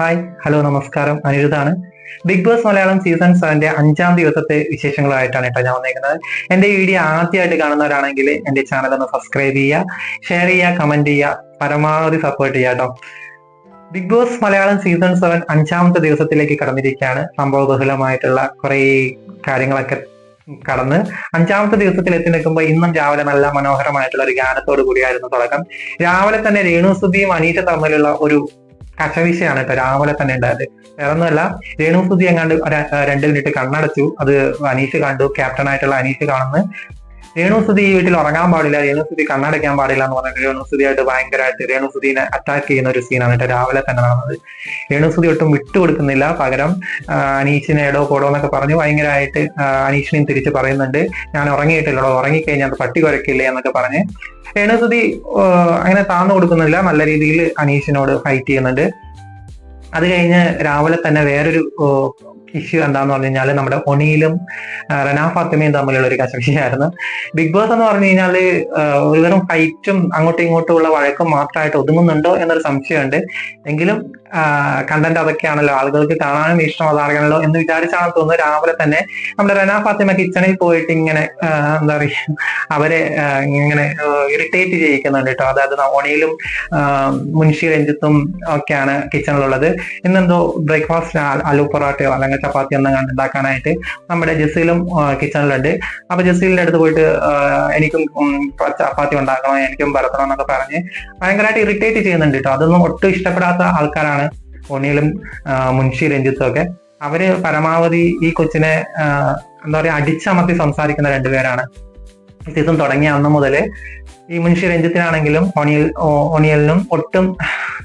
Hi, hello, നമസ്കാരം. അനിരുദ്ധാണ്. Big boss Malayalam season 7 5-ാം ദിവസത്തെ വിശേഷങ്ങളായിട്ടാണ് കേട്ടോ ഞാൻ വന്നേക്കുന്നത്. എന്റെ വീഡിയോ ആദ്യമായിട്ട് കാണുന്നവരാണെങ്കിൽ എന്റെ ചാനൽ ഒന്ന് സബ്സ്ക്രൈബ് ചെയ്യുക, ഷെയർ ചെയ്യുക, കമന്റ് ചെയ്യുക, പരമാവധി സപ്പോർട്ട് ചെയ്യുക കേട്ടോ. ബിഗ് ബോസ് മലയാളം സീസൺ 7 5-ാമത്തെ ദിവസത്തിലേക്ക് കടന്നിരിക്കുകയാണ്. സംഭവബഹുലമായിട്ടുള്ള കുറെ കാര്യങ്ങളൊക്കെ കടന്ന് 5-ാമത്തെ ദിവസത്തിൽ എത്തി നിൽക്കുമ്പോൾ ഇന്നും രാവിലെ നല്ല മനോഹരമായിട്ടുള്ള ഒരു ഗാനത്തോടു കൂടിയായിരുന്നു തുടക്കം. രാവിലെ തന്നെ രേണുസുധിയും അനീഷ തമ്മിലുള്ള ഒരു കശവിശയാണ് കേട്ടോ രാവിലെ തന്നെ ഉണ്ടായത്. വേറൊന്നുമല്ല, രേണുസുധി എങ്ങാണ്ട് 2 മിനിറ്റ് കണ്ണടച്ചു. അത് അനീഷ് കണ്ടു. ക്യാപ്റ്റൻ ആയിട്ടുള്ള അനീഷ് കാണുന്നു. രേണുസുധി ഈ വീട്ടിൽ ഉറങ്ങാൻ പാടില്ല, രേണുസുധി കണ്ണടയ്ക്കാൻ പാടില്ല എന്ന് പറഞ്ഞിട്ട് രേണുസുധിയായിട്ട് ഭയങ്കരമായിട്ട് രേണുസുധീനെ അറ്റാക്ക് ചെയ്യുന്ന ഒരു സീനാണ് കേട്ടോ രാവിലെ തന്നെ നടന്നത്. രേണുസുധി ഒട്ടും വിട്ടുകൊടുക്കുന്നില്ല. പകരം അനീഷിനെ എടോ പോടോ എന്നൊക്കെ പറഞ്ഞ് ഭയങ്കരമായിട്ട് അനീഷിനെയും തിരിച്ച് പറയുന്നുണ്ട്. ഞാൻ ഉറങ്ങിയിട്ടില്ലടോ, ഉറങ്ങിക്കഴിഞ്ഞാൽ പട്ടി കുരക്കില്ലേ എന്നൊക്കെ പറഞ്ഞ് രേണുസുധി അങ്ങനെ താന്നു കൊടുക്കുന്നില്ല. നല്ല രീതിയിൽ അനീഷിനോട് ഫൈറ്റ് ചെയ്യുന്നുണ്ട്. അത് കഴിഞ്ഞ് രാവിലെ തന്നെ വേറൊരു ഇഷ്യൂ എന്താന്ന് പറഞ്ഞു കഴിഞ്ഞാൽ നമ്മുടെ ഒണിയിലും റെനാ ഫാത്തിമയും തമ്മിലുള്ള ഒരു കശവിശയായിരുന്നു. ബിഗ് ബോസ് എന്ന് പറഞ്ഞു കഴിഞ്ഞാൽ ഒരുതരം ഫൈറ്റും അങ്ങോട്ടും ഇങ്ങോട്ടും ഉള്ള വഴക്കും മാത്രമായിട്ട് ഒതുങ്ങുന്നുണ്ടോ എന്നൊരു സംശയമുണ്ട്. എങ്കിലും കണ്ടന്റ് അതൊക്കെയാണല്ലോ, ആളുകൾക്ക് കാണാനും ഇഷ്ടം അതാകണല്ലോ എന്ന് വിചാരിച്ചാണെന്ന് തോന്നുന്നു രാവിലെ തന്നെ നമ്മുടെ റെനാ ഫാത്തിമ കിച്ചണിൽ പോയിട്ട് ഇങ്ങനെ എന്താ പറയുക അവരെ ഇങ്ങനെ ഇറിറ്റേറ്റ് ചെയ്യിക്കുന്നുണ്ട് കേട്ടോ. അതായത് ഒണിയിലും മുൻഷി രഞ്ജിത്തും ഒക്കെയാണ് കിച്ചണിലുള്ളത്. ഇന്നെന്തോ ബ്രേക്ക്ഫാസ്റ്റ് ആലു പൊറോട്ടയോ അല്ലെങ്കിൽ ചപ്പാത്തി ഒന്നും ഉണ്ടാക്കാനായിട്ട് നമ്മുടെ ജസീലും കിച്ചണിലുണ്ട്. അപ്പൊ ജസീലിന്റെ അടുത്ത് പോയിട്ട് എനിക്കും ചപ്പാത്തി ഉണ്ടാക്കണോ, എനിക്കും പരത്തണം എന്നൊക്കെ പറഞ്ഞ് ഭയങ്കരമായിട്ട് ഇറിറ്റേറ്റ് ചെയ്യുന്നുണ്ട് കേട്ടോ. അതൊന്നും ഒട്ടും ഇഷ്ടപ്പെടാത്ത ആൾക്കാരാണ് ഒണിയിലും മുൻഷി രഞ്ജിത്തും ഒക്കെ. അവര് പരമാവധി ഈ കൊച്ചിനെ എന്താ പറയാ അടിച്ചമർത്തി സംസാരിക്കുന്ന രണ്ടുപേരാണ്. സീസൺ തുടങ്ങിയ അന്ന് മുതൽ ഈ മുൻഷി രഞ്ജിത്തിനാണെങ്കിലും ഒണിയലിനും ഒട്ടും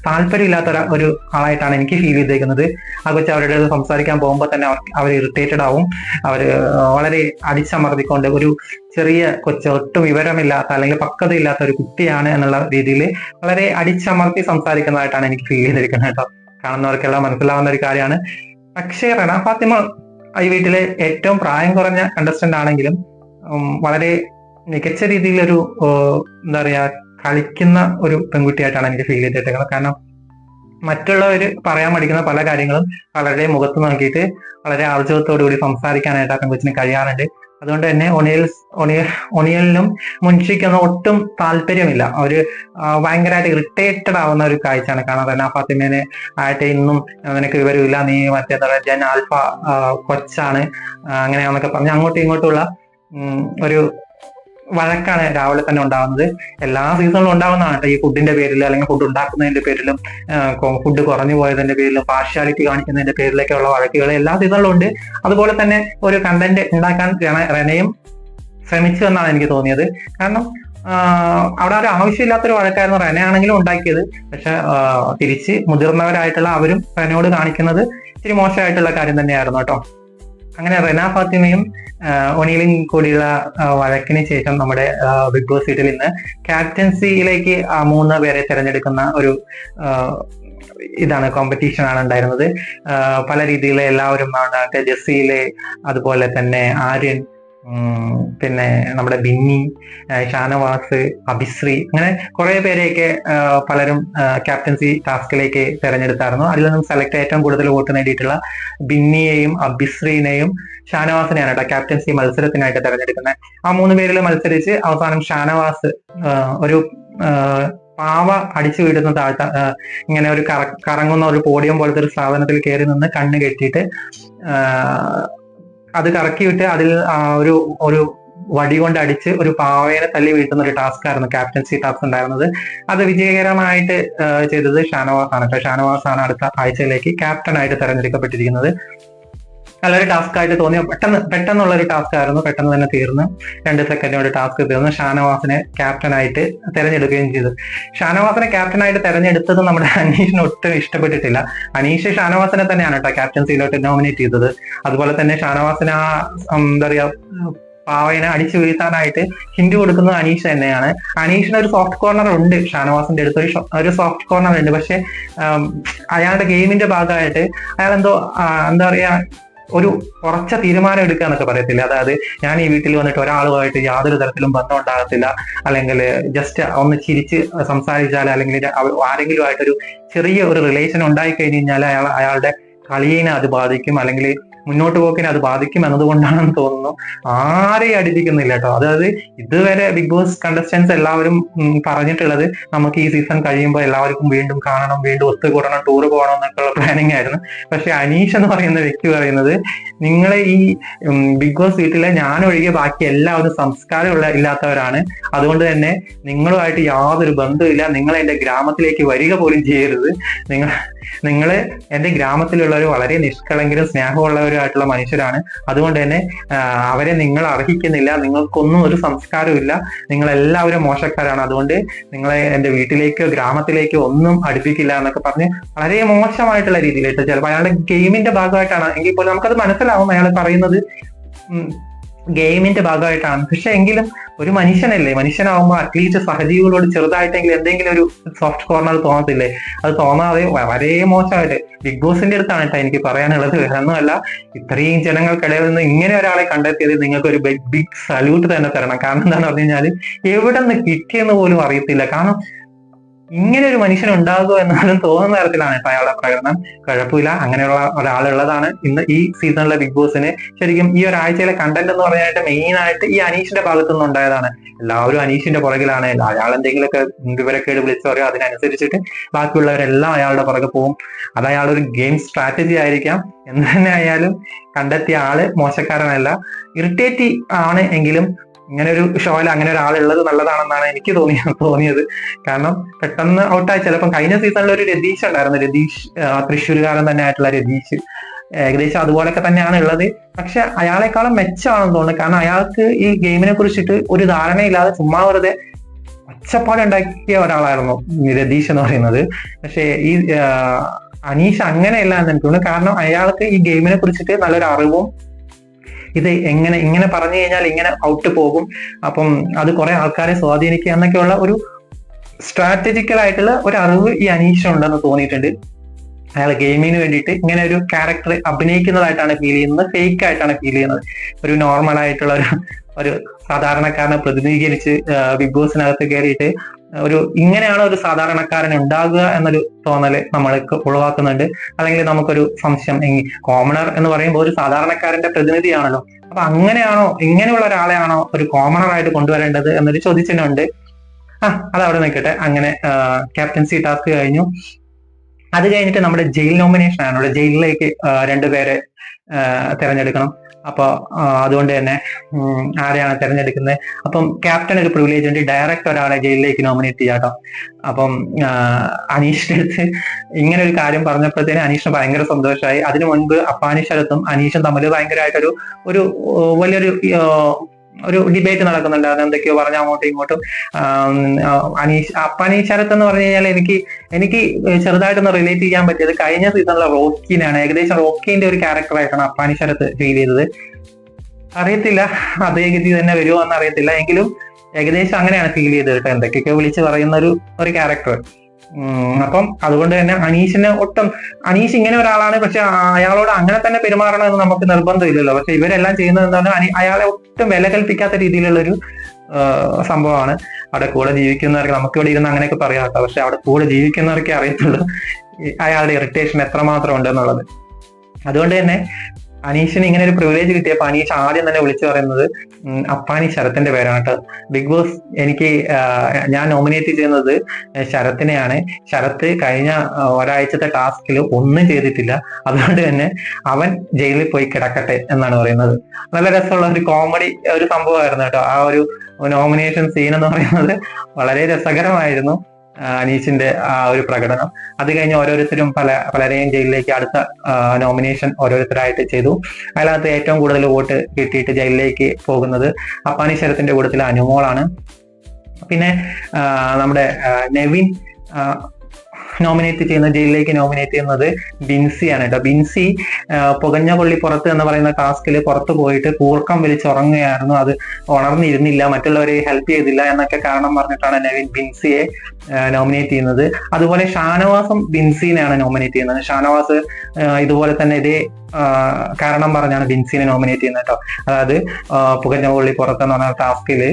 താല്പര്യമില്ലാത്ത ഒരു ആളായിട്ടാണ് എനിക്ക് ഫീൽ ചെയ്തേക്കുന്നത്. ആ കൊച്ചു അവരുടെ സംസാരിക്കാൻ പോകുമ്പോൾ തന്നെ അവർ ഇറിറ്റേറ്റഡ് ആവും. അവര് വളരെ അടിച്ചമർത്തിക്കൊണ്ട് ഒരു ചെറിയ കൊച്ച്, ഒട്ടും വിവരമില്ലാത്ത അല്ലെങ്കിൽ പക്വതയില്ലാത്ത ഒരു കുട്ടിയാണ് എന്നുള്ള രീതിയിൽ വളരെ അടിച്ചമർത്തി സംസാരിക്കുന്നതായിട്ടാണ് എനിക്ക് ഫീൽ ചെയ്തിരിക്കുന്നത് കേട്ടോ. കാണുന്നവർക്കെല്ലാം മനസ്സിലാവുന്ന ഒരു കാര്യമാണ്. പക്ഷേ റെനാ ഫാത്തിമ ഈ വീട്ടിലെ ഏറ്റവും പ്രായം കുറഞ്ഞ കണ്ടസ്റ്റന്റ് ആണെങ്കിലും വളരെ മികച്ച രീതിയിലൊരു എന്താ പറയാ കളിക്കുന്ന ഒരു പെൺകുട്ടിയായിട്ടാണ് എനിക്ക് ഫീൽ ചെയ്തിട്ടേക്കുന്നത്. കാരണം മറ്റുള്ളവർ പറയാൻ പഠിക്കുന്ന പല കാര്യങ്ങളും വളരെ മുഖത്ത് നോക്കിയിട്ട് വളരെ ആർജവത്തോടുകൂടി സംസാരിക്കാനായിട്ട് ആ പെൺകുച്ചിന് കഴിയാറുണ്ട്. അതുകൊണ്ട് തന്നെ ഒണിയലിനും മുൻഷിക്കൊന്നും ഒട്ടും താല്പര്യമില്ല. അവര് ഭയങ്കരമായിട്ട് ഇറിറ്റേറ്റഡ് ആവുന്ന ഒരു കാഴ്ചയാണ് കാണാൻ. റെനാ ഫാത്തിമേനെ ആയിട്ട് ഇന്നും നിനക്ക് വിവരമില്ല, നീ മറ്റേ ജൻ ആൽഫ കൊച്ചാണ് അങ്ങനെയാന്നൊക്കെ പറഞ്ഞ് അങ്ങോട്ടും ഇങ്ങോട്ടുള്ള ഒരു വഴക്കാണ് രാവിലെ തന്നെ ഉണ്ടാവുന്നത്. എല്ലാ സീസണിലും ഉണ്ടാവുന്നതാണ് ഈ ഫുഡിന്റെ പേരിൽ അല്ലെങ്കിൽ ഫുഡ് ഉണ്ടാക്കുന്നതിന്റെ പേരിലും ഫുഡ് കുറഞ്ഞു പോയതിന്റെ പേരിലും പാർഷ്യാലിറ്റി കാണിക്കുന്നതിന്റെ പേരിലൊക്കെയുള്ള വഴക്കുകൾ എല്ലാ സീസണിലും ഉണ്ട്. അതുപോലെ തന്നെ ഒരു കണ്ടന്റ് ഉണ്ടാക്കാൻ റെനയും ശ്രമിച്ചു എന്നാണ് എനിക്ക് തോന്നിയത്. കാരണം അവിടെ ഒരു ആവശ്യമില്ലാത്തൊരു വഴക്കായിരുന്നു റെനയാണെങ്കിലും ഉണ്ടാക്കിയത്. പക്ഷെ തിരിച്ച് മുതിർന്നവരായിട്ടുള്ള അവരും റെനയോട് കാണിക്കുന്നത് ഇച്ചിരി മോശമായിട്ടുള്ള കാര്യം തന്നെയായിരുന്നു കേട്ടോ. അങ്ങനെ റെനാ ഫാത്തിമയും ഒണിയിലും കൂടിയുള്ള വഴക്കിന് ശേഷം നമ്മുടെ ബിഗ് ബോസ് വീട്ടിൽ ഇന്ന് ക്യാപ്റ്റൻസിയിലേക്ക് 3 പേരെ തിരഞ്ഞെടുക്കുന്ന ഒരു കോമ്പറ്റീഷൻ ആണ് ഉണ്ടായിരുന്നത്. പല രീതിയിൽ എല്ലാവരും ജസീല്, അതുപോലെ തന്നെ ആര്യൻ, പിന്നെ നമ്മുടെ ബിന്നി, ഷാനവാസ്, അഭിശ്രീ, അങ്ങനെ കുറെ പേരെയൊക്കെ പലരും ക്യാപ്റ്റൻസി ടാസ്കിലേക്ക് തിരഞ്ഞെടുത്തായിരുന്നു. അതിൽ നിന്നും സെലക്ട് ഏറ്റവും കൂടുതൽ വോട്ട് നേടിയിട്ടുള്ള ബിന്നിയെയും അഭിശ്രീനെയും ഷാനവാസിനെയാണ് കേട്ടോ ക്യാപ്റ്റൻസി മത്സരത്തിനായിട്ട് തിരഞ്ഞെടുക്കുന്നത്. ആ 3 പേരിൽ മത്സരിച്ച് അവസാനം ഷാനവാസ് ഒരു പാവ അടിച്ചു വീടുന്ന ഇങ്ങനെ ഒരു കറങ്ങുന്ന ഒരു പോഡിയം പോലത്തെ ഒരു സാധനത്തിൽ കയറി നിന്ന് കണ്ണ് കെട്ടിയിട്ട് അത് കറക്കി വിട്ട് അതിൽ ഒരു വടി കൊണ്ട് അടിച്ച് ഒരു പാവയെ തല്ലി വീഴ്ത്തുന്ന ഒരു ടാസ്ക് ആയിരുന്നു ക്യാപ്റ്റൻസി ടാസ്ക് ഉണ്ടായിരുന്നത്. അത് വിജയകരമായിട്ട് ചെയ്തത് ഷാനവാസ് ആണ് കേട്ടോ. ഷാനവാസ് ആണ് അടുത്ത ആഴ്ചയിലേക്ക് ക്യാപ്റ്റൻ ആയിട്ട് തെരഞ്ഞെടുക്കപ്പെട്ടിരിക്കുന്നത്. നല്ലൊരു ടാസ്ക് ആയിട്ട് തോന്നിയ പെട്ടെന്നുള്ള ഒരു ടാസ്ക് ആയിരുന്നു. പെട്ടെന്ന് തന്നെ തീർന്ന് 2 സെക്കൻഡോട് ടാസ്ക് തീർന്ന് ഷാനവാസിനെ ക്യാപ്റ്റനായിട്ട് തെരഞ്ഞെടുക്കുകയും ചെയ്തു. ഷാനവാസിനെ ക്യാപ്റ്റനായിട്ട് തെരഞ്ഞെടുത്തത് നമ്മുടെ അനീഷിന് ഒട്ടും ഇഷ്ടപ്പെട്ടിട്ടില്ല. അനീഷ് ഷാനവാസിനെ തന്നെയാണ് കേട്ടോ ക്യാപ്റ്റൻസിയിലോട്ട് നോമിനേറ്റ് ചെയ്തത്. അതുപോലെ തന്നെ ഷാനവാസിനെ എന്താ പറയാ പാവയെ അടിച്ചു വീഴ്ത്താനായിട്ട് ഹിന്റ് കൊടുക്കുന്നത് അനീഷ് തന്നെയാണ്. അനീഷിന് ഒരു സോഫ്റ്റ് കോർണർ ഉണ്ട്, ഷാനവാസിന്റെ അടുത്ത് ഒരു സോഫ്റ്റ് കോർണർ ഉണ്ട്. പക്ഷെ അയാളുടെ ഗെയിമിന്റെ ഭാഗമായിട്ട് അയാൾ എന്താ പറയാ ഒരു ഉറച്ച തീരുമാനം എടുക്കുക എന്നൊക്കെ പറയത്തില്ല. അതായത് ഞാൻ ഈ വീട്ടിൽ വന്നിട്ട് ഒരാളുമായിട്ട് യാതൊരു തരത്തിലും ബന്ധം ഉണ്ടാകത്തില്ല, അല്ലെങ്കിൽ ജസ്റ്റ് ഒന്ന് ചിരിച്ച് സംസാരിച്ചാൽ, അല്ലെങ്കിൽ ആരെങ്കിലും ആയിട്ടൊരു ചെറിയ ഒരു റിലേഷൻ ഉണ്ടായി കഴിഞ്ഞ് കഴിഞ്ഞാൽ അയാളുടെ കളിയെ അത് ബാധിക്കും, അല്ലെങ്കിൽ മുന്നോട്ട് പോക്കിനെ അത് ബാധിക്കും എന്നതുകൊണ്ടാണെന്ന് തോന്നുന്നു ആരെയും അടുപ്പിക്കുന്നില്ല കേട്ടോ. അതായത് ഇതുവരെ ബിഗ് ബോസ് കണ്ടസ്റ്റൻസ് എല്ലാവരും പറഞ്ഞിട്ടുള്ളത് നമുക്ക് ഈ സീസൺ കഴിയുമ്പോൾ എല്ലാവർക്കും വീണ്ടും കാണണം, വീണ്ടും ഒത്തുകൂടണം, ടൂർ പോകണം എന്നൊക്കെയുള്ള പ്ലാനിങ് ആയിരുന്നു. പക്ഷെ അനീഷ് എന്ന് പറയുന്ന വ്യക്തി പറയുന്നത്, നിങ്ങളെ ഈ ബിഗ് ബോസ് വീട്ടിലെ ഞാനൊഴികെ ബാക്കി എല്ലാവരും സംസ്കാരം ഇല്ലാത്തവരാണ്, അതുകൊണ്ട് തന്നെ നിങ്ങളുമായിട്ട് യാതൊരു ബന്ധമില്ല, നിങ്ങൾ എന്റെ ഗ്രാമത്തിലേക്ക് വരിക പോലും ചെയ്യരുത്, നിങ്ങൾ എന്റെ ഗ്രാമത്തിലുള്ളവർ വളരെ നിഷ്കളങ്കരും സ്നേഹമുള്ളവരുമായിട്ടുള്ള മനുഷ്യരാണ്, അതുകൊണ്ട് തന്നെ അവരെ നിങ്ങൾ അർഹിക്കുന്നില്ല, നിങ്ങൾക്കൊന്നും ഒരു സംസ്കാരമില്ല, നിങ്ങൾ എല്ലാവരും മോശക്കാരാണ്, അതുകൊണ്ട് നിങ്ങളെ എന്റെ വീട്ടിലേക്കോ ഗ്രാമത്തിലേക്കോ ഒന്നും അടുപ്പിക്കില്ല എന്നൊക്കെ പറഞ്ഞ് വളരെ മോശമായിട്ടുള്ള രീതിയിലിട്ട്, ചിലപ്പോൾ അയാളുടെ ഗെയിമിന്റെ ഭാഗമായിട്ടാണ് എങ്കിൽ പോലും നമുക്കത് മനസ്സിലാവും അയാൾ പറയുന്നത് ഗെയിമിന്റെ ഭാഗമായിട്ടാണ്. പക്ഷെ എങ്കിലും ഒരു മനുഷ്യനല്ലേ, മനുഷ്യനാവുമ്പോൾ അറ്റ്ലീസ്റ്റ് സഹജീവികളോട് ചെറുതായിട്ടെങ്കിലും എന്തെങ്കിലും ഒരു സോഫ്റ്റ് കോർണർ തോന്നത്തില്ലേ? അത് തോന്നാതെ വളരെ മോശമായിട്ട് ബിഗ് ബോസിന്റെ അടുത്താണ് കേട്ടോ എനിക്ക് പറയാനുള്ളത്. വേറൊന്നുമല്ല, ഇത്രയും ജനങ്ങൾക്കിടയിൽ നിന്ന് ഇങ്ങനെ ഒരാളെ കണ്ടെത്തിയത് നിങ്ങൾക്ക് ഒരു ബിഗ് സല്യൂട്ട് തന്നെ തരണം. കാരണം എന്താണെന്ന് പറഞ്ഞു കഴിഞ്ഞാൽ എവിടെ നിന്ന് കിട്ടിയെന്ന് പോലും അറിയത്തില്ല. കാരണം ഇങ്ങനെ ഒരു മനുഷ്യൻ ഉണ്ടാകുമോ എന്നാലും തോന്നുന്ന തരത്തിലാണ് കേട്ടോ അയാളുടെ പ്രകടനം. കുഴപ്പമില്ല, അങ്ങനെയുള്ള ഒരാളുള്ളതാണ് ഇന്ന് ഈ സീസണിലെ ബിഗ് ബോസിന്. ശരിക്കും ഈ ഒരാഴ്ചയിലെ കണ്ടന്റ് എന്ന് പറയാനായിട്ട് മെയിൻ ആയിട്ട് ഈ അനീഷിന്റെ ഭാഗത്തു നിന്ന് ഉണ്ടായതാണ്. എല്ലാവരും അനീഷിന്റെ പുറകിലാണ്. അയാൾ എന്തെങ്കിലുമൊക്കെ വിവരക്കേട് വിളിച്ചു പറയും, അതിനനുസരിച്ചിട്ട് ബാക്കിയുള്ളവരെല്ലാം അയാളുടെ പുറകെ പോകും. അത് അയാളൊരു ഗെയിം സ്ട്രാറ്റജി ആയിരിക്കാം. എന്ന് തന്നെ ആയാലും കണ്ടെത്തിയ ആള് മോശക്കാരനല്ല, ഇറിറ്റേറ്റീവ് ആണ്. എങ്കിലും ഇങ്ങനെ ഒരു ഷോയിൽ അങ്ങനെ ഒരാളുള്ളത് നല്ലതാണെന്നാണ് എനിക്ക് തോന്നിയത്. കാരണം പെട്ടെന്ന് ഔട്ടായി. ചിലപ്പം കഴിഞ്ഞ സീസണിൽ ഒരു രതീഷ് ഉണ്ടായിരുന്നു, രതീഷ് തൃശ്ശൂർകാരൻ തന്നെ ആയിട്ടുള്ള രതീഷ്, ഏകദേശം അതുപോലൊക്കെ തന്നെയാണ് ഉള്ളത്. പക്ഷെ അയാളെക്കാളും മെച്ചമാണെന്ന് തോന്നുന്നു. കാരണം അയാൾക്ക് ഈ ഗെയിമിനെ കുറിച്ചിട്ട് ഒരു ധാരണയില്ലാതെ ചുമ്മാ വെറുതെ ഒച്ചപ്പാടുണ്ടാക്കിയ ഒരാളായിരുന്നു രതീഷ് എന്ന് പറയുന്നത്. പക്ഷെ ഈ അനീഷ് അങ്ങനെയല്ല എന്ന് എനിക്ക് തോന്നുന്നു. കാരണം അയാൾക്ക് ഈ ഗെയിമിനെ കുറിച്ചിട്ട് നല്ലൊരു അറിവും, ഇത് ഇങ്ങനെ പറഞ്ഞു കഴിഞ്ഞാൽ ഇങ്ങനെ ഔട്ട് പോകും, അപ്പം അത് കുറെ ആൾക്കാരെ സ്വാധീനിക്കുക എന്നൊക്കെയുള്ള ഒരു സ്ട്രാറ്റജിക്കൽ ആയിട്ടുള്ള ഒരു അറിവ് ഈ അനീഷ് ഉണ്ടെന്ന് തോന്നിയിട്ടുണ്ട്. അയാൾ ഗെയിമിന് വേണ്ടിയിട്ട് ഇങ്ങനെ ഒരു ക്യാരക്ടർ അഭിനയിക്കുന്നതായിട്ടാണ് ഫീൽ ചെയ്യുന്നത്, ഫേക്ക് ആയിട്ടാണ് ഫീൽ ചെയ്യുന്നത്. ഒരു നോർമൽ ആയിട്ടുള്ള ഒരു സാധാരണക്കാരനെ പ്രതിനിധീകരിച്ച് ബിഗ് ബോസിനകത്ത് കയറിയിട്ട് ഇങ്ങനെയാണ് ഒരു സാധാരണക്കാരൻ ഉണ്ടാകുക എന്നൊരു തോന്നല് നമ്മൾക്ക് ഒഴിവാക്കുന്നുണ്ട്. അല്ലെങ്കിൽ നമുക്കൊരു സംശയം, കോമണർ എന്ന് പറയുമ്പോൾ ഒരു സാധാരണക്കാരന്റെ പ്രതിനിധിയാണല്ലോ, അപ്പൊ അങ്ങനെയാണോ, ഇങ്ങനെയുള്ള ഒരാളെയാണോ ഒരു കോമണർ ആയിട്ട് കൊണ്ടുവരേണ്ടത് എന്നൊരു ചോദ്യചിഹ്നമുണ്ട്. അതവിടെ നിൽക്കട്ടെ. അങ്ങനെ ക്യാപ്റ്റൻസി ടാസ്ക് കഴിഞ്ഞു. അത് കഴിഞ്ഞിട്ട് നമ്മുടെ ജയിൽ നോമിനേഷൻ ആണ്. ഇവിടെ ജയിലിലേക്ക് 2 പേരെ തെരഞ്ഞെടുക്കണം. അപ്പൊ അതുകൊണ്ട് തന്നെ ആരെയാണ് തെരഞ്ഞെടുക്കുന്നത്? അപ്പം ക്യാപ്റ്റൻ ഒരു പ്രിവിലേജ് ഉണ്ട്, ഡയറക്റ്റ് ഒരാളെ ജയിലിലേക്ക് നോമിനേറ്റ് ചെയ്യാട്ടോ. അപ്പം അനീഷിന്റെ അടുത്ത് ഇങ്ങനെ ഒരു കാര്യം പറഞ്ഞപ്പോഴത്തേന് അനീഷിന് ഭയങ്കര സന്തോഷമായി. അതിനു മുൻപ് അപ്പാനി ശരത്തും അനീഷും തമ്മിൽ ഭയങ്കരമായിട്ടൊരു വലിയൊരു ഡിബേറ്റ് നടക്കുന്നുണ്ട്. അത് എന്തൊക്കെയോ പറഞ്ഞ അങ്ങോട്ടും ഇങ്ങോട്ടും. അപ്പാനി ശരത്ത് എന്ന് പറഞ്ഞു കഴിഞ്ഞാൽ എനിക്ക് ചെറുതായിട്ടൊന്ന് റിലേറ്റ് ചെയ്യാൻ പറ്റിയത് കഴിഞ്ഞ സീസണിലെ റോക്കിനാണ്. ഏകദേശം റോക്കിന്റെ ഒരു ക്യാരക്ടറായിട്ടാണ് അപ്പാനി ശരത്ത് ഫീൽ ചെയ്തത്. അറിയത്തില്ല അതേ ഗതി തന്നെ വരുമോ എന്ന് അറിയത്തില്ല, എങ്കിലും ഏകദേശം അങ്ങനെയാണ് ഫീൽ ചെയ്തത് കേട്ടോ. എന്തൊക്കെയൊക്കെ വിളിച്ച് പറയുന്ന ഒരു ക്യാരക്ടർ. അപ്പം അതുകൊണ്ട് തന്നെ അനീഷ് ഇങ്ങനെ ഒരാളാണ്, പക്ഷെ അയാളോട് അങ്ങനെ തന്നെ പെരുമാറണം എന്ന് നമുക്ക് നിർബന്ധമില്ലല്ലോ. പക്ഷെ ഇവരെല്ലാം ചെയ്യുന്നത് എന്താണ്, അയാളെ ഒട്ടും വില കൽപ്പിക്കാത്ത രീതിയിലുള്ള ഒരു സംഭവമാണ്. അവിടെ കൂടെ ജീവിക്കുന്നവർക്ക്, നമുക്കിവിടെ ഇരുന്ന് അങ്ങനെയൊക്കെ പറയാം കേട്ടോ, പക്ഷെ അവിടെ കൂടെ ജീവിക്കുന്നവർക്കേ അറിയത്തുള്ളൂ അയാളുടെ ഇറിറ്റേഷൻ എത്രമാത്രം ഉണ്ടെന്നുള്ളത്. അതുകൊണ്ട് തന്നെ അനീഷിന് ഇങ്ങനെ ഒരു പ്രിവിലേജ് കിട്ടിയപ്പോൾ അനീഷ് ആദ്യം തന്നെ വിളിച്ചു പറയുന്നത് അപ്പാനി ശരത്തിന്റെ പേരാണ് കേട്ടോ. ബിഗ് ബോസ് ഞാൻ നോമിനേറ്റ് ചെയ്യുന്നത് ശരത്തിനെയാണ്. ശരത്ത് കഴിഞ്ഞ ഒരാഴ്ചത്തെ ടാസ്കിൽ ഒന്നും ചെയ്തിട്ടില്ല, അതുകൊണ്ട് തന്നെ അവൻ ജയിലിൽ പോയി കിടക്കട്ടെ എന്നാണ് പറയുന്നത്. നല്ല രസമുള്ള ഒരു കോമഡി ഒരു സംഭവമായിരുന്നു കേട്ടോ. ആ ഒരു നോമിനേഷൻ സീൻ എന്ന് പറയുന്നത് വളരെ രസകരമായിരുന്നു. അനീഷിന്റെ ആ ഒരു പ്രകടനം. അത് കഴിഞ്ഞ് ഓരോരുത്തരും പലരെയും ജയിലിലേക്ക് അടുത്ത നോമിനേഷൻ ഓരോരുത്തരായിട്ട് ചെയ്തു. അതിനകത്ത് ഏറ്റവും കൂടുതൽ വോട്ട് കിട്ടിയിട്ട് ജയിലിലേക്ക് പോകുന്നത് അപ്പാനി ശരത്തിന്റെ കൂട്ടത്തിൽ അനുമോളാണ്. പിന്നെ നമ്മുടെ നെവിൻ ജയിലിലേക്ക് നോമിനേറ്റ് ചെയ്യുന്നത് ബിൻസിയാണ് കേട്ടോ. ബിൻസി പുകഞ്ഞ കൊള്ളി പുറത്ത് എന്ന് പറയുന്ന ടാസ്കിൽ പുറത്ത് പോയിട്ട് കൂർക്കം വലിച്ചുറങ്ങുകയായിരുന്നു. അത് ഉണർന്നിരുന്നില്ല, മറ്റുള്ളവരെ ഹെൽപ്പ് ചെയ്തില്ല എന്നൊക്കെ കാരണം പറഞ്ഞിട്ടാണ് നവീൻ ബിൻസിയെ നോമിനേറ്റ് ചെയ്യുന്നത്. അതുപോലെ ഷാനവാസും ബിൻസിനെയാണ് നോമിനേറ്റ് ചെയ്യുന്നത്. ഷാനവാസ് ഇതുപോലെ തന്നെ ഇതേ കാരണം പറഞ്ഞാണ് ബിൻസിനെ നോമിനേറ്റ് ചെയ്യുന്നത് കേട്ടോ. അതായത് പുകഞ്ഞ കൊള്ളി പുറത്തെന്ന് പറഞ്ഞ ടാസ്കില്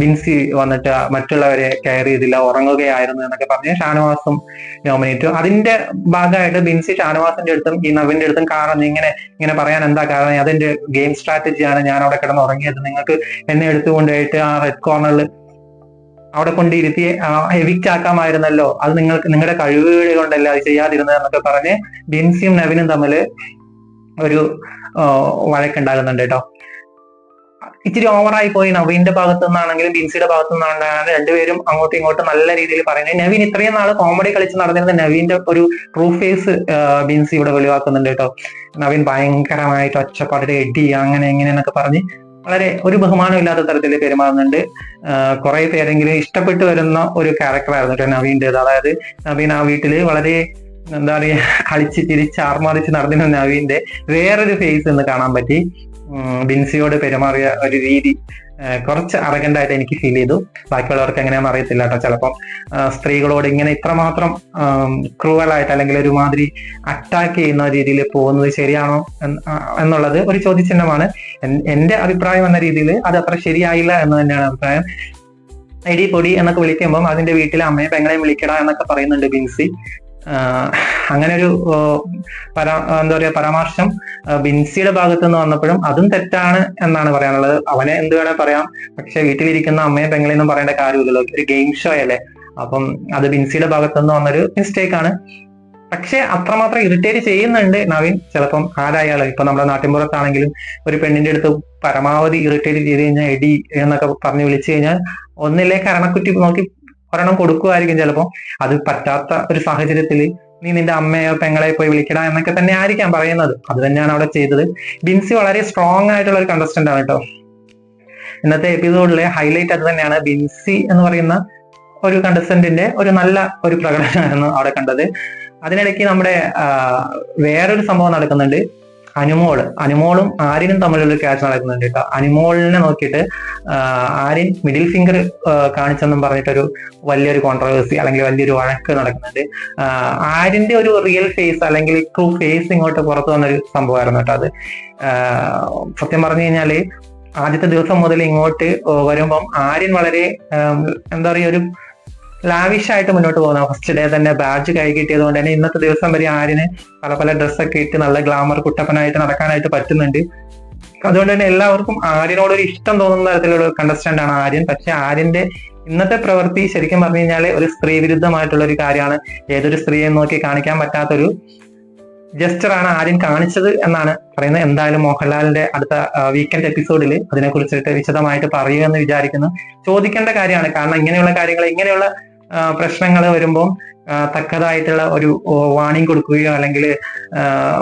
ബിൻസി വന്നിട്ട് മറ്റുള്ളവരെ കെയർ ചെയ്തില്ല, ഉറങ്ങുകയായിരുന്നു എന്നൊക്കെ പറഞ്ഞ് ഷാനവാസും നോമിനേറ്റ്. അതിന്റെ ഭാഗമായിട്ട് ബിൻസി ഷാനവാസിന്റെ അടുത്തും ഈ നവീന്റെ അടുത്തും കാരണം ഇങ്ങനെ പറയാൻ എന്താ കാരണം, അതെന്റെ ഗെയിം സ്ട്രാറ്റജിയാണ്, ഞാൻ അവിടെ കിടന്ന് ഉറങ്ങിയത്, നിങ്ങൾക്ക് എന്നെ എടുത്തുകൊണ്ടുപോയിട്ട് ആ റെഡ് കോർണറിൽ അവിടെ കൊണ്ടിരുത്തി എവിക്റ്റ് ആക്കാമായിരുന്നല്ലോ, അത് നിങ്ങളുടെ കഴിവുകൾ കൊണ്ടല്ല അത് ചെയ്യാതിരുന്നത് എന്നൊക്കെ പറഞ്ഞ് ബിൻസിയും നവീനും തമ്മിൽ ഒരു വഴക്കുണ്ടാകുന്നുണ്ട് കേട്ടോ. ഇച്ചിരി ഓവറായി പോയി നവീന്റെ ഭാഗത്തു നിന്നാണെങ്കിലും ബിൻസിയുടെ ഭാഗത്തു നിന്നാണെങ്കിലും രണ്ടുപേരും അങ്ങോട്ടും ഇങ്ങോട്ടും നല്ല രീതിയിൽ പറയുന്നത്. നവീൻ ഇത്രയും നാള് കോമഡി കളിച്ച് നടന്നിരുന്ന നവീന്റെ ഒരു ട്രൂ ഫേസ് ബിൻസി ഇവിടെ വെളിവാക്കുന്നുണ്ട് കേട്ടോ. നവീൻ ഭയങ്കരമായിട്ട് ഒച്ചപ്പാടിട്ട് എഡി അങ്ങനെ എങ്ങനെ എന്നൊക്കെ പറഞ്ഞ് വളരെ ഒരു ബഹുമാനം ഇല്ലാത്ത തരത്തിൽ പെരുമാറുന്നുണ്ട്. കുറെ പേരെങ്കിലും ഇഷ്ടപ്പെട്ടു വരുന്ന ഒരു ക്യാരക്ടറായിരുന്നു കേട്ടോ നവീൻ്റെത്. അതായത് നവീൻ ആ വീട്ടില് വളരെ എന്താ പറയുക കളിച്ച് ചിരിച്ച് ആർമാദിച്ച് നടന്നിരുന്ന നവീന്റെ വേറൊരു ഫേസ് എന്ന് കാണാൻ പറ്റി. ബിൻസിയോട് പെരുമാറിയ ഒരു രീതി കുറച്ച് അറഗന്റ് ആയിട്ട് എനിക്ക് ഫീൽ ചെയ്തു. ബാക്കിയുള്ളവർക്ക് എങ്ങനെയാണെന്ന് അറിയത്തില്ല കേട്ടോ. ചിലപ്പം സ്ത്രീകളോട് ഇങ്ങനെ ഇത്രമാത്രം ക്രൂവലായിട്ട് അല്ലെങ്കിൽ ഒരുമാതിരി അറ്റാക്ക് ചെയ്യുന്ന രീതിയിൽ പോകുന്നത് ശരിയാണോ എന്നുള്ളത് ഒരു ചോദ്യചിഹ്നമാണ്. എന്റെ അഭിപ്രായം എന്ന രീതിയിൽ അത് അത്ര ശരിയായില്ല എന്ന് തന്നെയാണ് അഭിപ്രായം. എടി പൊടി എന്നൊക്കെ വിളിക്കുമ്പം അതിന്റെ വീട്ടിലെ അമ്മയെ പെങ്ങളെയും വിളിക്കടാ എന്നൊക്കെ പറയുന്നുണ്ട് ബിൻസി. അങ്ങനെ ഒരു എന്താ പറയാ പരാമർശം ബിൻസിയുടെ ഭാഗത്ത് നിന്ന് വന്നപ്പോഴും അതും തെറ്റാണ് എന്നാണ് പറയാനുള്ളത്. അവനെ എന്ത് വേണേ പറയാം, പക്ഷെ വീട്ടിലിരിക്കുന്ന അമ്മയും പെങ്ങളെയൊന്നും പറയേണ്ട കാര്യമില്ലല്ലോ, ഒരു ഗെയിം ഷോ അല്ലേ. അപ്പം അത് ബിൻസിയുടെ ഭാഗത്ത് നിന്ന് വന്നൊരു മിസ്റ്റേക്ക് ആണ്. പക്ഷെ അത്രമാത്രം ഇറിറ്റേറ്റ് ചെയ്യുന്നുണ്ട് നവീൻ. ചിലപ്പം ആരായാലും ഇപ്പൊ നമ്മുടെ നാട്ടിൻപുറത്താണെങ്കിലും ഒരു പെണ്ണിന്റെ അടുത്ത് പരമാവധി ഇറിറ്റേറ്റ് ചെയ്ത് കഴിഞ്ഞാൽ എടി എന്നൊക്കെ പറഞ്ഞ് വിളിച്ചു കഴിഞ്ഞാൽ ഒന്നില്ലേ കരണക്കുറ്റി നോക്കി ഒരെണ്ണം കൊടുക്കുമായിരിക്കും ചിലപ്പോൾ. അത് പറ്റാത്ത ഒരു സാഹചര്യത്തിൽ നീ നിന്റെ അമ്മയോ പെങ്ങളെ പോയി വിളിക്കടാ എന്നൊക്കെ തന്നെ ആയിരിക്കാം പറയുന്നത്. അത് തന്നെയാണ് അവിടെ ചെയ്തത്. ബിൻസി വളരെ സ്ട്രോങ് ആയിട്ടുള്ള ഒരു കണ്ടസ്റ്റന്റ് ആണ് കേട്ടോ. ഇന്നത്തെ എപ്പിസോഡിലെ ഹൈലൈറ്റ് അത് തന്നെയാണ്. ബിൻസി എന്ന് പറയുന്ന ഒരു കണ്ടസ്റ്റന്റിന്റെ ഒരു നല്ല ഒരു പ്രകടനമായിരുന്നു അവിടെ കണ്ടത്. അതിനിടയ്ക്ക് നമ്മുടെ വേറൊരു സംഭവം നടക്കുന്നുണ്ട്. അനുമോളും ആര്യനും തമ്മിലുള്ള ക്യാച്ച് നടക്കുന്നുണ്ട് കേട്ടോ. അനുമോളിനെ നോക്കിയിട്ട് ആര്യൻ മിഡിൽ ഫിംഗർ കാണിച്ചെന്നും പറഞ്ഞിട്ടൊരു വലിയൊരു കോൺട്രവേഴ്സി അല്ലെങ്കിൽ വലിയൊരു വഴക്ക് നടക്കുന്നുണ്ട്. ആര്യന്റെ ഒരു റിയൽ ഫേസ് അല്ലെങ്കിൽ ട്രൂ ഫേസ് ഇങ്ങോട്ട് പുറത്തു വന്നൊരു സംഭവമായിരുന്നു കേട്ടോ. അത് സത്യം പറഞ്ഞു കഴിഞ്ഞാല് ആദ്യത്തെ ദിവസം മുതൽ ഇങ്ങോട്ട് വരുമ്പം ആര്യൻ വളരെ എന്താ പറയുക ഒരു ലാവിഷ് ആയിട്ട് മുന്നോട്ട് പോകുന്ന ഫസ്റ്റ് ഡേ തന്നെ ബാഡ്ജ് കൈ കിട്ടിയത് കൊണ്ട് തന്നെ ഇന്നത്തെ ദിവസം വരെ ആര്യന് പല ഡ്രസ്സൊക്കെ ഇട്ട് നല്ല ഗ്ലാമർ കുട്ടപ്പനായിട്ട് നടക്കാനായിട്ട് പറ്റുന്നുണ്ട്. അതുകൊണ്ട് തന്നെ എല്ലാവർക്കും ആര്യനോടൊരു ഇഷ്ടം തോന്നുന്ന തരത്തിലുള്ള കണ്ടസ്റ്റന്റ് ആണ് ആര്യൻ. പക്ഷെ ആര്യന്റെ ഇന്നത്തെ പ്രവൃത്തി ശരിക്കും പറഞ്ഞു കഴിഞ്ഞാൽ ഒരു സ്ത്രീ വിരുദ്ധമായിട്ടുള്ള ഒരു കാര്യമാണ്. ഏതൊരു സ്ത്രീയെ നോക്കി കാണിക്കാൻ പറ്റാത്തൊരു ജസ്റ്ററാണ് ആര്യൻ കാണിച്ചത് എന്നാണ് പറയുന്നത്. എന്തായാലും മോഹൻലാലിന്റെ അടുത്ത വീക്കെൻഡ് എപ്പിസോഡിൽ അതിനെ കുറിച്ചിട്ട് വിശദമായിട്ട് പറയുമെന്ന് വിചാരിക്കുന്നു. ചോദിക്കേണ്ട കാര്യമാണ്. കാരണം ഇങ്ങനെയുള്ള കാര്യങ്ങൾ ഇങ്ങനെയുള്ള പ്രശ്നങ്ങൾ വരുമ്പോൾ തക്കതായിട്ടുള്ള ഒരു വാണിംഗ് കൊടുക്കുകയോ അല്ലെങ്കിൽ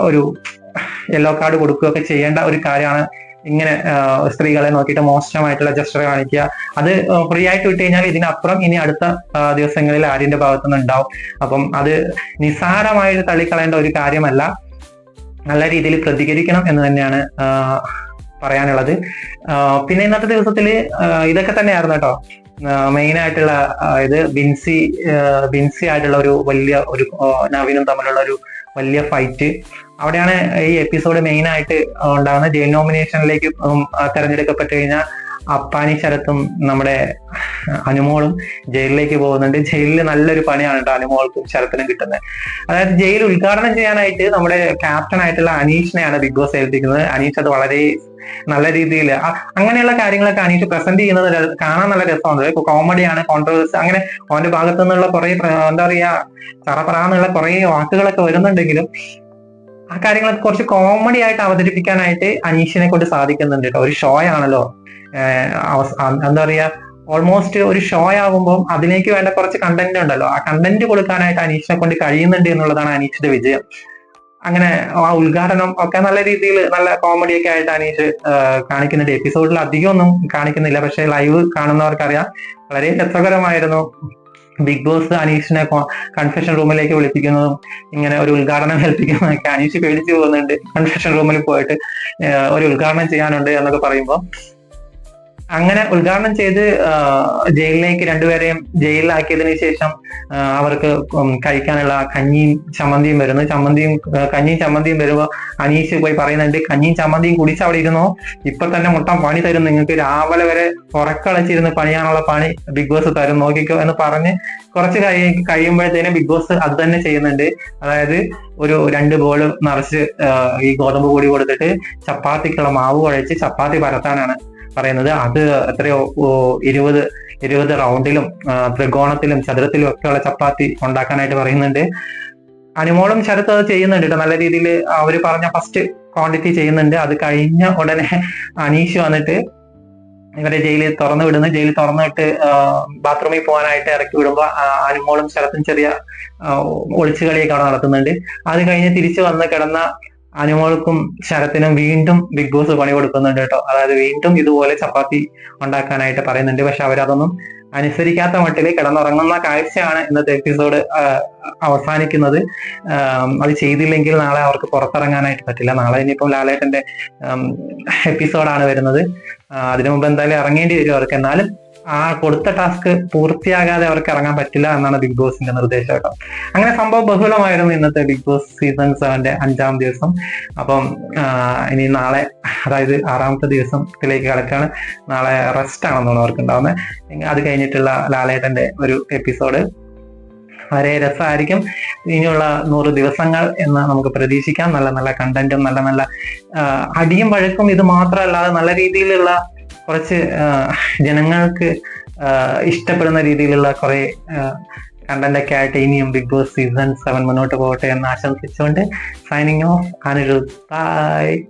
ഒരു യെല്ലോ കാർഡ് കൊടുക്കുകയോ ഒക്കെ ചെയ്യേണ്ട ഒരു കാര്യമാണ്. ഇങ്ങനെ സ്ത്രീകളെ നോക്കിയിട്ട് മോശമായിട്ടുള്ള ജസ്റ്റർ കാണിക്കുക, അത് ഫ്രീ ആയിട്ട് വിട്ട് കഴിഞ്ഞാൽ ഇതിനപ്പുറം ഇനി അടുത്ത ദിവസങ്ങളിൽ ആര്യന്റെ ഭാഗത്തുനിന്ന് ഉണ്ടാവും. അപ്പം അത് നിസ്സാരമായിട്ട് തള്ളിക്കളയേണ്ട ഒരു കാര്യമല്ല. നല്ല രീതിയിൽ പ്രതികരിക്കണം എന്ന് തന്നെയാണ് പറയാനുള്ളത്. പിന്നെ ഇന്നത്തെ ദിവസത്തിൽ ഇതൊക്കെ തന്നെയായിരുന്നു കേട്ടോ മെയിൻ ആയിട്ടുള്ള ഇത്. ബിൻസി ആയിട്ടുള്ള ഒരു വലിയ ഒരു നവീനും തമ്മിലുള്ള ഒരു വലിയ ഫൈറ്റ്. അവിടെയാണ് ഈ എപ്പിസോഡ് മെയിൻ ആയിട്ട് ഉണ്ടാകുന്നത്. ജയിൽ നോമിനേഷനിലേക്ക് തെരഞ്ഞെടുക്കപ്പെട്ട് കഴിഞ്ഞാൽ അപ്പാനി ശരത്തും നമ്മുടെ അനുമോളും ജയിലിലേക്ക് പോകുന്നുണ്ട്. ജയിലിൽ നല്ലൊരു പണിയാണ് കേട്ടോ അനുമോൾക്കും ശരത്തിനും കിട്ടുന്നത്. അതായത് ജയിൽ ഉദ്ഘാടനം ചെയ്യാനായിട്ട് നമ്മുടെ ക്യാപ്റ്റൻ ആയിട്ടുള്ള അനീഷിനെയാണ് ബിഗ് ബോസ് ഏൽപ്പിക്കുന്നത്. അനീഷ് അത് വളരെ നല്ല രീതിയിൽ അങ്ങനെയുള്ള കാര്യങ്ങളൊക്കെ അനീഷ് പ്രസന്റ് ചെയ്യുന്നത് കാണാൻ നല്ല രസമാണ്. കോമഡിയാണ്, കോൺട്രവേഴ്സി, അങ്ങനെ അവന്റെ ഭാഗത്തു നിന്നുള്ള കുറെ എന്താ പറയാ ചറപറാന്നുള്ള കുറെ വാക്കുകളൊക്കെ വരുന്നുണ്ടെങ്കിലും ആ കാര്യങ്ങളൊക്കെ കുറച്ച് കോമഡി ആയിട്ട് അവതരിപ്പിക്കാനായിട്ട് അനീഷിനെ കൊണ്ട് സാധിക്കുന്നുണ്ട് കേട്ടോ. ഒരു ഷോ ആണല്ലോ, എന്താ പറയാ ഓൾമോസ്റ്റ് ഒരു ഷോ ആകുമ്പോൾ അതിലേക്ക് വേണ്ട കുറച്ച് കണ്ടന്റ് ഉണ്ടല്ലോ, ആ കണ്ടന്റ് കൊടുക്കാനായിട്ട് അനീഷിനെ കൊണ്ട് കഴിയുന്നുണ്ട് എന്നുള്ളതാണ് അനീഷിന്റെ വിജയം. അങ്ങനെ ആ ഉദ്ഘാടനം ഒക്കെ നല്ല രീതിയിൽ നല്ല കോമഡി ഒക്കെ ആയിട്ട് അനീഷ് കാണിക്കുന്നുണ്ട്. എപ്പിസോഡിൽ അധികം ഒന്നും കാണിക്കുന്നില്ല, പക്ഷെ ലൈവ് കാണുന്നവർക്കറിയാം വളരെ രസകരമായിരുന്നു. ബിഗ് ബോസ് അനീഷിനെ കൺഫെഷൻ റൂമിലേക്ക് വിളിപ്പിക്കുന്നതും ഇങ്ങനെ ഒരു ഉദ്ഘാടനം ഏൽപ്പിക്കുന്നതൊക്കെ അനീഷ് പേടിച്ചു പോകുന്നുണ്ട്. കൺഫെഷൻ റൂമിൽ പോയിട്ട് ഒരു ഉദ്ഘാടനം ചെയ്യാനുണ്ട് എന്നൊക്കെ പറയുമ്പോൾ അങ്ങനെ ഉദ്ഘാടനം ചെയ്ത് ജയിലിലേക്ക് രണ്ടുപേരെയും ജയിലിലാക്കിയതിനു ശേഷം അവർക്ക് കഴിക്കാനുള്ള കഞ്ഞിയും ചമ്മന്തിയും വരുന്നു. കഞ്ഞിയും ചമ്മന്തിയും വരുമ്പോൾ അനീഷ് പോയി പറയുന്നുണ്ട്, കഞ്ഞിയും ചമ്മന്തിയും കുടിച്ച് അവിടെ ഇരുന്നോ, ഇപ്പൊ തന്നെ മുട്ടം പണി തരും, നിങ്ങൾക്ക് രാവിലെ വരെ ഉറക്കളച്ചിരുന്ന് പണിയാനുള്ള പണി ബിഗ് ബോസ് തരും, നോക്കിക്കോ എന്ന് പറഞ്ഞ് കുറച്ച് കഴിയുമ്പോഴത്തേനും ബിഗ് ബോസ് അത് തന്നെ ചെയ്യുന്നുണ്ട്. അതായത് ഒരു 2 ബോൾ നിറച്ച് ഈ ഗോതമ്പ് പൊടി കൊടുത്തിട്ട് ചപ്പാത്തിക്കുള്ള മാവ് കുഴച്ച് ചപ്പാത്തി പരത്താനാണ് പറയുന്നത്. അത് എത്രയോ 20 റൗണ്ടിലും ത്രികോണത്തിലും ചതുരത്തിലും ഒക്കെയുള്ള ചപ്പാത്തി ഉണ്ടാക്കാനായിട്ട് പറയുന്നുണ്ട്. അനുമോളും ശരത്ത് അത് ചെയ്യുന്നുണ്ട് കേട്ടോ, നല്ല രീതിയിൽ അവർ പറഞ്ഞ ഫസ്റ്റ് ക്വാണ്ടിറ്റി ചെയ്യുന്നുണ്ട്. അത് കഴിഞ്ഞ ഉടനെ അനീഷ് വന്നിട്ട് ഇവരെ ജയിലിൽ തുറന്നു വിടുന്നു. ജയിലിൽ തുറന്നിട്ട് ബാത്റൂമിൽ പോകാനായിട്ട് ഇറക്കി വിടുമ്പോൾ അനുമോളും ശരത്തും ചെറിയ ഒളിച്ചുകളിയൊക്കെ അവിടെ നടത്തുന്നുണ്ട്. അത് കഴിഞ്ഞ് തിരിച്ചു വന്ന് കിടന്ന അനുമോൾക്കും ശരത്തിനും വീണ്ടും ബിഗ് ബോസ് പണി കൊടുക്കുന്നുണ്ട് കേട്ടോ. അതായത് വീണ്ടും ഇതുപോലെ ചപ്പാത്തി ഉണ്ടാക്കാനായിട്ട് പറയുന്നുണ്ട്. പക്ഷെ അവരതൊന്നും അനുസരിക്കാത്ത മട്ടിൽ കിടന്നുറങ്ങുന്ന കാഴ്ചയാണ് ഇന്നത്തെ എപ്പിസോഡ് അവസാനിക്കുന്നത്. അത് ചെയ്തില്ലെങ്കിൽ നാളെ അവർക്ക് പുറത്തിറങ്ങാനായിട്ട് പറ്റില്ല. നാളെ ഇനിയിപ്പോൾ ലാലേട്ടന്റെ എപ്പിസോഡാണ് വരുന്നത്. അതിനു മുമ്പ് എന്തായാലും ഇറങ്ങേണ്ടി വരും അവർക്ക്. എന്നാലും ആ കൊടുത്ത ടാസ്ക് പൂർത്തിയാകാതെ അവർക്ക് ഇറങ്ങാൻ പറ്റില്ല എന്നാണ് ബിഗ് ബോസിന്റെ നിർദ്ദേശം കേട്ടോ. അങ്ങനെ സംഭവം ബഹുലമായിരുന്നു ഇന്നത്തെ ബിഗ് ബോസ് സീസൺ 7 5-ാം ദിവസം. അപ്പം ഇനി നാളെ, അതായത് 6ാമത്തെ ദിവസത്തിലേക്ക് കിടക്കാണ്. നാളെ റെസ്റ്റ് ആണെന്നാണ് അവർക്ക് ഉണ്ടാവുന്നത്. അത് കഴിഞ്ഞിട്ടുള്ള ലാലേട്ടന്റെ ഒരു എപ്പിസോഡ് വളരെ രസമായിരിക്കും. ഇനിയുള്ള 100 ദിവസങ്ങൾ എന്ന് നമുക്ക് പ്രതീക്ഷിക്കാം. നല്ല നല്ല കണ്ടന്റും നല്ല നല്ല അടിയും വഴക്കും ഇത് മാത്രമല്ലാതെ നല്ല രീതിയിലുള്ള കുറച്ച് ജനങ്ങൾക്ക് ഇഷ്ടപ്പെടുന്ന രീതിയിലുള്ള കുറെ കണ്ടന്റ് ഒക്കെ ആയിട്ട് ഇനിയും ബിഗ് ബോസ് സീസൺ 7 മുന്നോട്ട് പോകട്ടെ എന്ന് ആശംസിച്ചുകൊണ്ട് സൈനിങ് ഓഫ്. അനിരുദ്ധ്. ബൈ.